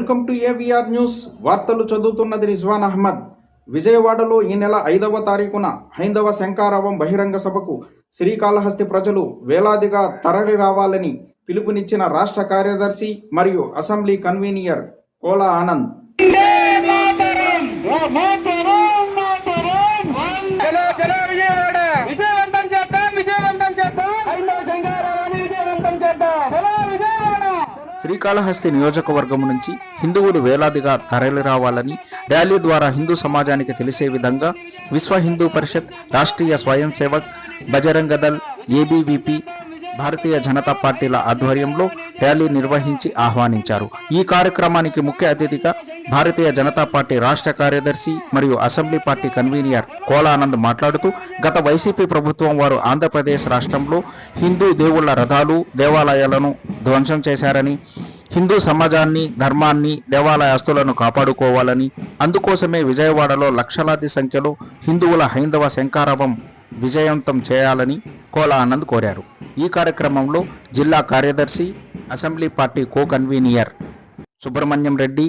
Welcome to AVR news. వార్తలు చదువుతున్నది రిజ్వాన్ అహ్మద్. విజయవాడలో ఈ నెల 5వ తారీఖున హైందవ శంఖారావం బహిరంగ సభకు శ్రీకాళహస్తి ప్రజలు వేలాదిగా తరలి రావాలని పిలుపునిచ్చిన రాష్ట్ర కార్యదర్శి మరియు అసెంబ్లీ కన్వీనర్ కోలా ఆనంద్. శ్రీకాళహస్తి నియోజకవర్గం నుంచి హిందువులు వేలాదిగా తరలి రావాలని, ర్యాలీ ద్వారా హిందూ సమాజానికి తెలిసే విధంగా విశ్వ హిందూ పరిషత్, రాష్ట్రీయ స్వయం సేవక్, బజరంగ దళ్, ఏబీవీపీ, భారతీయ జనతా పార్టీల ఆధ్వర్యంలో ర్యాలీ నిర్వహించి ఆహ్వానించారు. ఈ కార్యక్రమానికి ముఖ్య అతిథిగా భారతీయ జనతా పార్టీ రాష్ట్ర కార్యదర్శి మరియు assembly party convener Kola Anand మాట్లాడుతూ, గత వైసీపీ ప్రభుత్వం వారు ఆంధ్రప్రదేశ్ రాష్ట్రంలో హిందూ దేవుళ్ల రథాలు, దేవాలయాలను ధ్వంసం చేశారని, హిందూ సమాజాన్ని, ధర్మాన్ని, దేవాలయాస్తులను కాపాడుకోవాలని, అందుకోసమే విజయవాడలో లక్షలాది సంఖ్యలో హిందువుల హైందవ శంఖారావం విజయవంతం చేయాలని కోలా ఆనంద్ కోరారు. ఈ కార్యక్రమంలో జిల్లా కార్యదర్శి, assembly party co convener Subrahmanyam Reddy,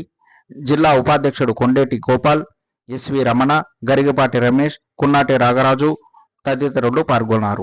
జిల్లా ఉపాధ్యక్షుడు కొండేటి గోపాల్, ఎస్వి రమణ, గరిగపాటి రమేష్, కున్నాటి రాగరాజు తదితరులు పాల్గొన్నారు.